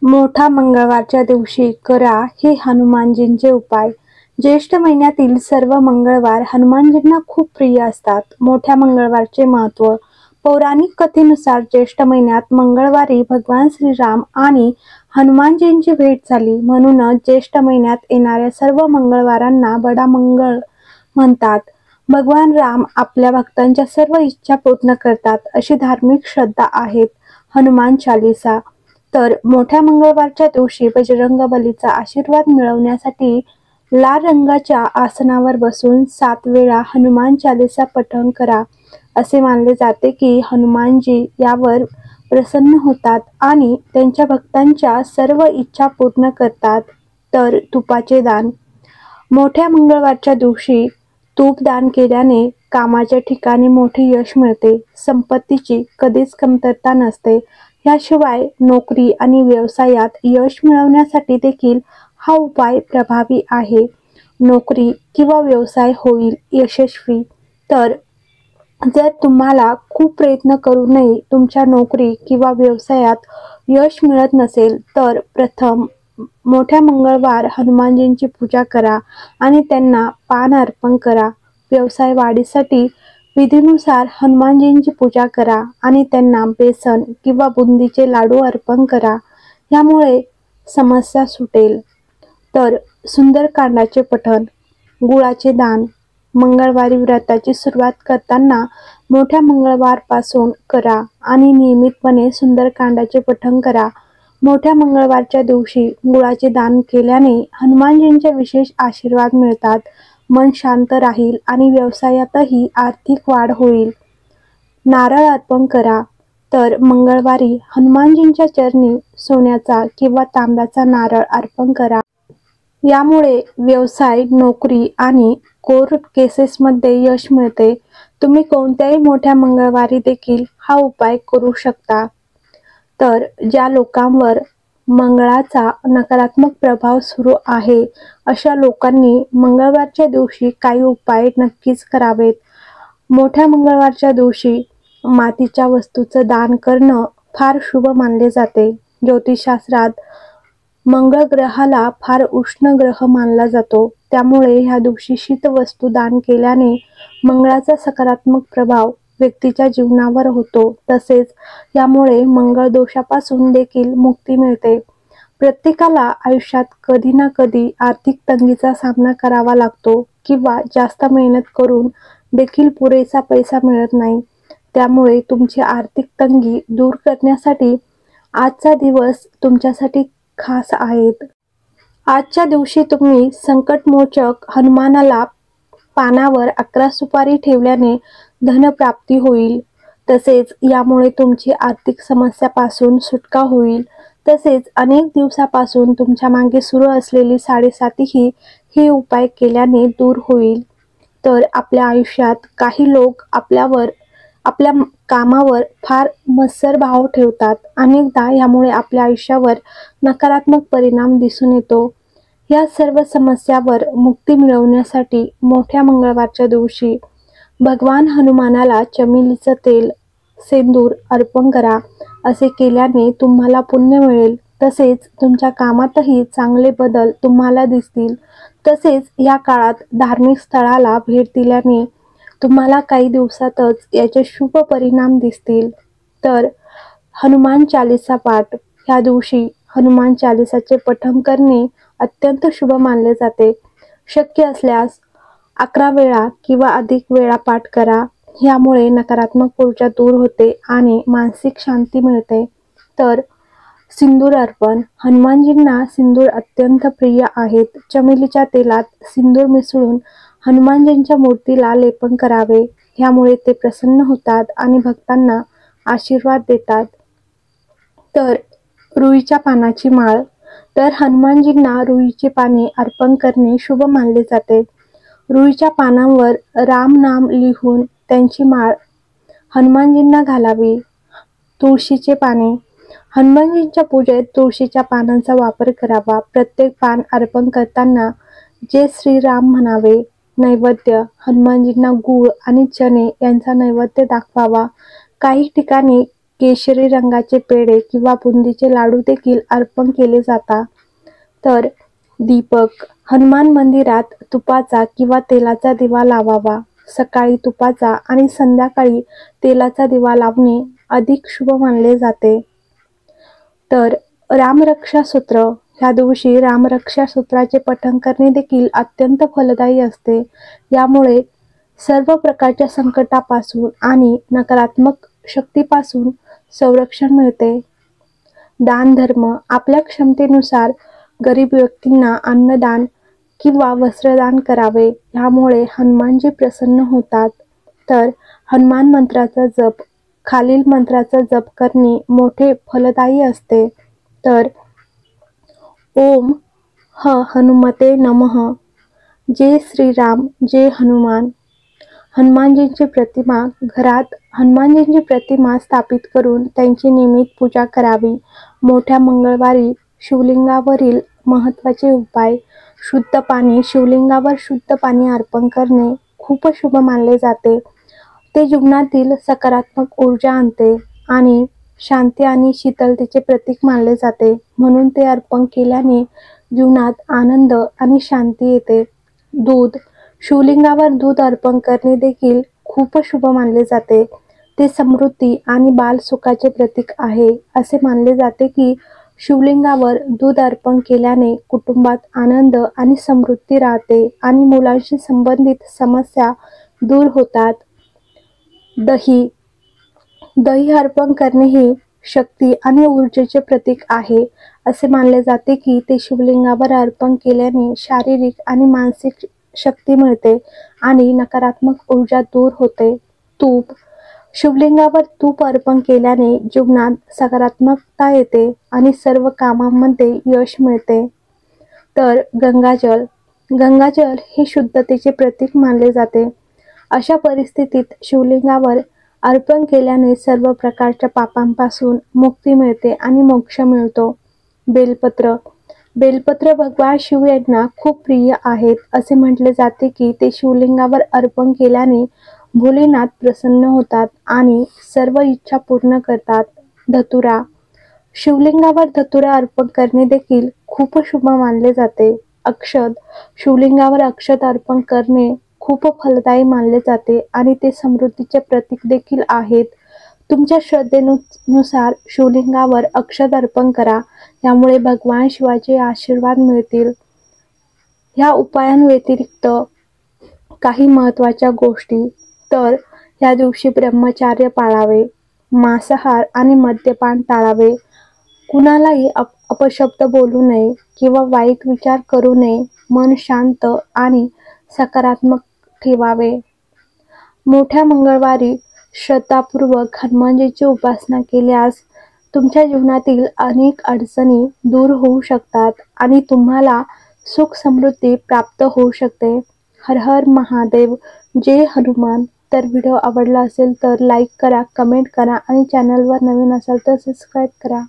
मोठा मंगळवारच्या दिवशी करा हे हनुमानजींचे उपाय. ज्येष्ठ महिन्यातील सर्व मंगळवार हनुमानजींना खूप प्रिय असतात. मोठ्या मंगळवारचे महत्त्व. पौराणिक कथेनुसार ज्येष्ठ महिन्यात मंगळवारी भगवान श्रीराम आणि हनुमानजींची भेट झाली. म्हणूनच ज्येष्ठ महिन्यात येणाऱ्या सर्व मंगळवारांना बडा मंगळ म्हणतात. भगवान राम आपल्या भक्तांच्या सर्व इच्छा पूर्ण करतात अशी धार्मिक श्रद्धा आहेत. हनुमान चालीसा. तर मोठ्या मंगळवारच्या दिवशी बजरंगबलीचा आशीर्वाद मिळवण्यासाठी लाल रंगाच्या आसनावर बसून 7 वेळा हनुमान चालीसा पठण करा. असे मानले जाते की हनुमानजी यावर प्रसन्न होतात आणि त्यांच्या भक्तांच्या सर्व इच्छा पूर्ण करतात. तर तुपाचे दान. मोठ्या मंगळवारच्या दिवशी तूप दान केल्याने कामाच्या ठिकाणी मोठे यश मिळते. संपत्तीची कधीच कमतरता नसते. याशिवाय नोकरी आणि व्यवसायात यश मिळवण्यासाठी देखील हा उपाय प्रभावी आहे. नोकरी किंवा व्यवसाय होईल यशस्वी. तर जर तुम्हाला खूप प्रयत्न करूनही तुमच्या नोकरी किंवा व्यवसायात यश मिळत नसेल तर प्रथम मोठ्या मंगळवार हनुमानजींची पूजा करा आणि त्यांना पान अर्पण करा. व्यवसाय वाढीसाठी विधीनुसार हनुमानजींची पूजा करा आणि त्यांना बेसन किंवा बुंदीचे लाडू अर्पण करा. यामुळे समस्या सुटेल. तर सुंदरकांडाचे पठण. गुळाचे दान. मंगळवारी व्रताची सुरुवात करताना मोठ्या मंगळवारपासून करा आणि नियमितपणे सुंदरकांडाचे पठण करा. मोठ्या मंगळवारच्या दिवशी गुळाचे दान केल्याने हनुमानजींचे विशेष आशीर्वाद मिळतात. मन शांत राहील आणि व्यवसायातही आर्थिक वाढ होईल. नारळ अर्पण करा. तर मंगळवारी हनुमानजींच्या चरणी सोन्याचा किंवा तांब्याचा नारळ अर्पण करा. यामुळे व्यवसाय, नोकरी आणि कोर्ट केसेसमध्ये यश मिळते. तुम्ही कोणत्याही मोठ्या मंगळवारी देखील हा उपाय करू शकता. तर ज्या लोकांवर मंगळाचा नकारात्मक प्रभाव सुरू आहे अशा लोकांनी मंगळवारच्या दिवशी काही उपाय नक्कीच करावेत. मोठ्या मंगळवारच्या दिवशी मातीच्या वस्तूचं दान करणं फार शुभ मानले जाते. ज्योतिषशास्त्रात मंगळ ग्रहाला फार उष्ण ग्रह मानला जातो. त्यामुळे ह्या दिवशी शीत वस्तू दान केल्याने मंगळाचा सकारात्मक प्रभाव व्यक्तीच्या जीवनावर होतो. तसेच यामुळे मंगळ दोषापासून देखील मुक्ती मिळते. प्रत्येकाला आयुष्यात कधी ना कधी आर्थिक तंगीचा सामना करावा लागतो किंवा जास्त मेहनत करून देखील पुरेसा पैसा मिळत नाही. त्यामुळे तुमची आर्थिक तंगी दूर करण्यासाठी आजचा दिवस तुमच्यासाठी खास आहेत. आजच्या दिवशी तुम्ही संकटमोचक हनुमानाला पानावर 11 सुपारी ठेवल्याने धनप्राप्ती होईल. तसेच यामुळे तुमची आर्थिक समस्यापासून सुटका होईल. तसेच अनेक दिवसापासून तुमच्या मागे सुरू असलेली साडेसातीही हे उपाय केल्याने दूर होईल. तर आपल्या आयुष्यात काही लोक आपल्या कामावर फार मत्सर भाव ठेवतात. अनेकदा यामुळे आपल्या आयुष्यावर नकारात्मक परिणाम दिसून येतो. या सर्व समस्यावर मुक्ती मिळवण्यासाठी मोठ्या मंगळवारच्या दिवशी भगवान हनुमानाला चमेलीचं तेल, सेंदूर अर्पण करा. असे केल्याने तुम्हाला पुण्य मिळेल. तसेच तुमच्या कामातही चांगले बदल तुम्हाला दिसतील. तसेच या काळात धार्मिक स्थळाला भेट दिल्याने तुम्हाला काही दिवसातच याचे शुभ परिणाम दिसतील. तर हनुमान चालीसा पाठ. ह्या दिवशी हनुमान चालीसाचे पठण करणे अत्यंत शुभ मानले जाते. शक्य असल्यास 11 वेळा किंवा अधिक वेळा पाठ करा. यामुळे नकारात्मक ऊर्जा दूर होते आणि मानसिक शांती मिळते. तर सिंदूर अर्पण. हनुमानजींना सिंदूर अत्यंत प्रिय आहेत. चमेलीच्या तेलात सिंदूर मिसळून हनुमानजींच्या मूर्तीला लेपन करावे. यामुळे ते प्रसन्न होतात आणि भक्तांना आशीर्वाद देतात. तर रुईच्या पानाची माळ. तर हनुमानजींना रुईची पाने अर्पण करणे शुभ मानले जाते. रुईच्या पानांवर राम नाम लिहून त्यांची माळ हनुमानजींना घालावी. तुळशीचे पाने. हनुमानजींच्या पूजेत तुळशीच्या पानांचा वापर करावा. प्रत्येक पान अर्पण करताना जय श्रीराम म्हणावे. नैवेद्य. हनुमानजींना गूळ आणि चणे यांचा नैवेद्य दाखवावा. काही ठिकाणी केशरी रंगाचे पेढे किंवा बुंदीचे लाडू देखील अर्पण केले जातात. तर दीपक, हनुमान मंदिरात तुपाचा किंवा तेलाचा दिवा लावावा. सकाळी तुपाचा आणि संध्याकाळी तेलाचा दिवा लावणे अधिक शुभ मानले जाते. तर रामरक्षा सूत्र, ह्या दिवशी रामरक्षा सूत्राचे पठण करणे देखील अत्यंत फलदायी असते. यामुळे सर्व प्रकारच्या संकटापासून आणि नकारात्मक शक्तीपासून संरक्षण मिळते. दान धर्म, आपल्या क्षमतेनुसार गरीब व्यक्तींना अन्नदान किंवा वस्त्रदान करावे. यामुळे हनुमानजी प्रसन्न होतात. तर हनुमान मंत्राचा जप, खालील मंत्राचा जप करणे मोठे फलदायी असते. तर ओम हनुमते नमः, जय श्रीराम, जय हनुमान. हनुमानजींची प्रतिमा, घरात हनुमानजींची प्रतिमा स्थापित करून त्यांची नियमित पूजा करावी. मोठ्या मंगळवारी शिवलिंगावरील महत्त्वाचे उपाय. शुद्ध पाणी, शिवलिंगावर शुद्ध पाणी अर्पण करणे खूप शुभ मानले जाते. ते जीवनातील सकारात्मक ऊर्जा आणते आणि शांती आणि शीतलतेचे प्रतीक मानले जाते. म्हणून ते अर्पण केल्याने जीवनात आनंद आणि शांती येते. दूध, शिवलिंगावर दूध अर्पण करणे देखील खूप शुभ मानले जाते. ते समृद्धी आणि बालसुखाचे प्रतीक आहे. असे मानले जाते की शिवलिंगावर दूध अर्पण केल्याने कुटुंबात आनंद आणि समृद्धी राहते आणि मुलांशी संबंधित समस्या दूर होतात. दही अर्पण करणे हे शक्ती आणि ऊर्जेचे प्रतीक आहे. असे मानले जाते की ते शिवलिंगावर अर्पण केल्याने शारीरिक आणि मानसिक शक्ती मिळते आणि नकारात्मक ऊर्जा दूर होते. तूप, शिवलिंगावर तूप अर्पण केल्याने जीवनात सकारात्मकता येते आणि सर्व कामांमध्ये यश मिळते. तर गंगाजल हे शुद्धतेचे प्रतीक मानले जाते. अशा परिस्थितीत शिवलिंगावर अर्पण केल्याने सर्व प्रकारच्या पापांपासून मुक्ती मिळते आणि मोक्ष मिळतो. बेलपत्र भगवान शिव यांना खूप प्रिय आहेत. असे म्हटले जाते की ते शिवलिंगावर अर्पण केल्याने भोलेनाथ प्रसन्न होतात आणि सर्व इच्छा पूर्ण करतात. धतुरा, शिवलिंगावर धतुरा अर्पण करणे देखील खूप शुभ मानले जाते. अक्षत, शिवलिंगावर अक्षत अर्पण करणे खूप फलदायी मानले जाते आणि ते समृद्धीचे प्रतीक देखील आहेत. तुमच्या श्रद्धेनुसार शिवलिंगावर अक्षत अर्पण करा. यामुळे भगवान शिवाचे आशीर्वाद मिळतील. ह्या उपायांव्यतिरिक्त काही महत्त्वाच्या गोष्टी. तर या दिवशी ब्रह्मचर्य पाळावे, मांसाहार आणि मद्यपान टाळावे, कुणालाही अपशब्द बोलू नये किंवा वाईट विचार करू नये. मन शांत आणि सकारात्मक ठेवावे. मोठ्या मंगळवारी श्रद्धापूर्वक हनुमानजीची उपासना केल्यास तुमच्या जीवनातील अनेक अडचणी दूर होऊ शकतात आणि तुम्हाला सुख समृद्धी प्राप्त होऊ शकते. हर हर महादेव, जय हनुमान. तर व्हिडिओ आवडला असेल तर लाईक करा, कमेंट करा आणि चॅनलवर नवीन असाल तर सबस्क्राईब करा.